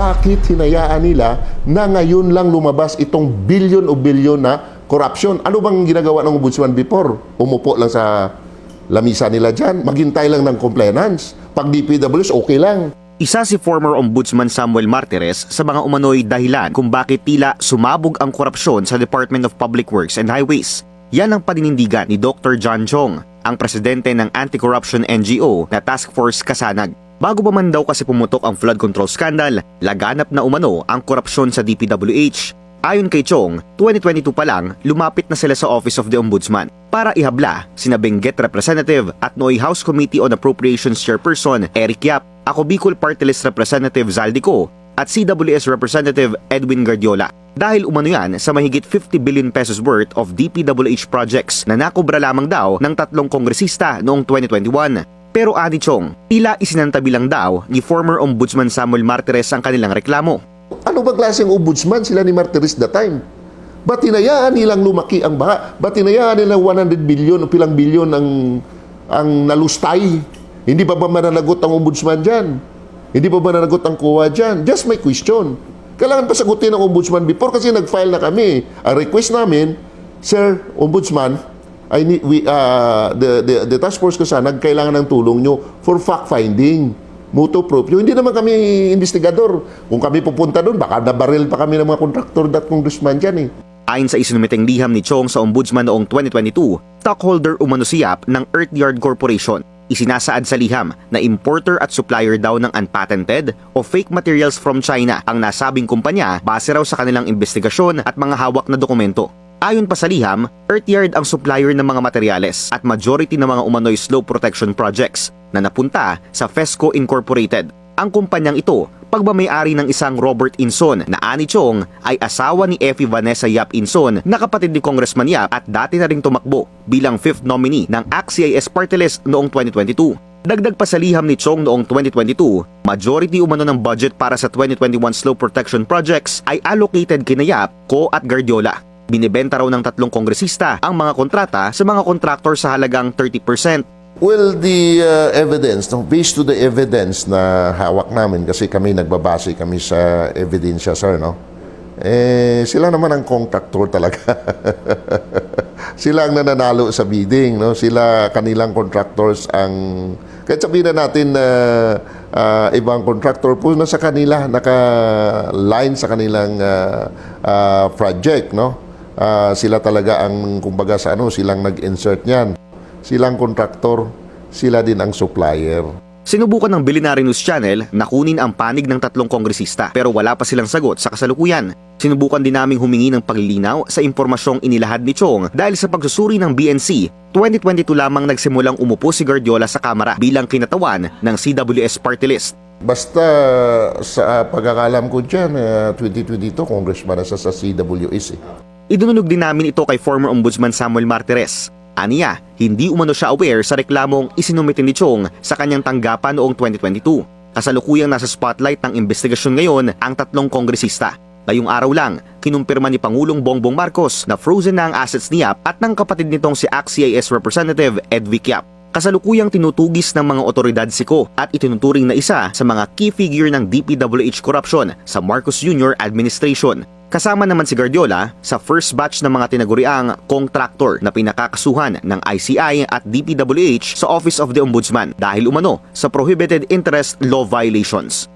bakit hinayaan nila na ngayon lang lumabas itong bilyon o bilyon na corruption? Ano bang ginagawa ng ombudsman before? Umupo lang sa lamisa nila dyan, maghintay lang ng compliance. Pag DPWs, okay lang. Isa si former Ombudsman Samuel Martires sa mga umano'y dahilan kung bakit tila sumabog ang korupsyon sa Department of Public Works and Highways. Yan ang paninindigan ni Dr. John Chong, ang presidente ng anti-corruption NGO na Task Force Kasanag. Bago pa man daw kasi pumutok ang flood control scandal, laganap na umano ang korupsyon sa DPWH. Ayon kay Chong, 2022 pa lang, lumapit na sila sa Office of the Ombudsman para ihabla sina Benguet Representative at Noy House Committee on Appropriations Chairperson Eric Yap, ako Bicol Party List Representative Zaldico at CWS Representative Edwin Guardiola. Dahil umano yan sa mahigit 50 billion pesos worth of DPWH projects na nakobra lamang daw ng 3 kongresista noong 2021. Pero ani Chong, tila isinantabi lang daw ni former Ombudsman Samuel Martires ang kanilang reklamo. Ano ba klaseng ombudsman sila ni Martires that time? Ba't hinayaan nilang lumaki ang baha? Ba't hinayaan nilang 100 billion o pilang bilyon ang nalustay? Hindi pa ba mananagot ang ombudsman dyan? Hindi pa ba mananagot ang COA dyan? Just my question. Kailangan pa sagutin ng ombudsman before kasi nag-file na kami. Ang request namin, Sir Ombudsman, the task force ko sana, kailangan ng tulong nyo for fact-finding. Moto proprio. Hindi naman kami investigador. Kung kami pupunta doon, baka nabaril pa kami ng mga kontraktor at congressman dyan eh. Ayon sa isinumiteng liham ni Chong sa Ombudsman noong 2022, stockholder umano si Yap ng Earthyard Corporation. Isinasaad sa liham na importer at supplier daw ng unpatented o fake materials from China ang nasabing kumpanya base raw sa kanilang investigasyon at mga hawak na dokumento. Ayon pa sa liham, Earthyard ang supplier ng mga materyales at majority ng mga umano'y slope protection projects na napunta sa FESCO Incorporated. Ang kumpanyang ito, pagmamayari ng isang Robert Inson na ani Chong ay asawa ni Effie Vanessa Yap Inson na kapatid ni Congressman Yap at dati na ring tumakbo bilang 5th nominee ng ACT-CIS Party List noong 2022. Dagdag pa sa liham ni Chong noong 2022, majority umano ng budget para sa 2021 slope protection projects ay allocated kina Yap, Co at Guardiola. Binibenta raw ng 3 kongresista ang mga kontrata sa mga kontraktor sa halagang 30%. Well, the evidence, based to the evidence na hawak namin, kasi kami nagbabase kami sa ebidensya, sir, no? Sila naman ang contractor talaga. Sila ang nananalo sa bidding, no? Sila, kanilang contractors ang... Kahit sabihin na natin na ibang contractor po na sa kanila, naka-line sa kanilang project, no? Sila talaga ang, kumbaga sa ano, silang nag-insert niyan. Silang kontraktor, sila din ang supplier. Sinubukan ng Billionaire News Channel na kunin ang panig ng 3 kongresista pero wala pa silang sagot sa kasalukuyan. Sinubukan din naming humingi ng paglilinaw sa impormasyong inilahad ni Chong dahil sa pagsusuri ng BNC, 2022 lamang nagsimulang umupo si Guardiola sa Kamara bilang kinatawan ng CWS Party List. Basta sa pagkakalam ko dyan, 2022, congressman na sa CWS. Idununog din namin ito kay former Ombudsman Samuel Martires. Aniya, hindi umano siya aware sa reklamong isinumite ni Chong sa kanyang tanggapan noong 2022. Kasalukuyang nasa spotlight ng investigasyon ngayon ang 3 kongresista. Ngayong araw lang, kinumpirma ni Pangulong Bongbong Marcos na frozen na ang assets ni Yap at ng kapatid nitong si ACT-CIS Representative Edvic Yap. Kasalukuyang tinutugis ng mga otoridad si Ko at itinuturing na isa sa mga key figure ng DPWH corruption sa Marcos Jr. administration. Kasama naman si Guardiola sa first batch ng mga tinaguriang contractor na pinakakasuhan ng ICI at DPWH sa Office of the Ombudsman dahil umano sa prohibited interest law violations.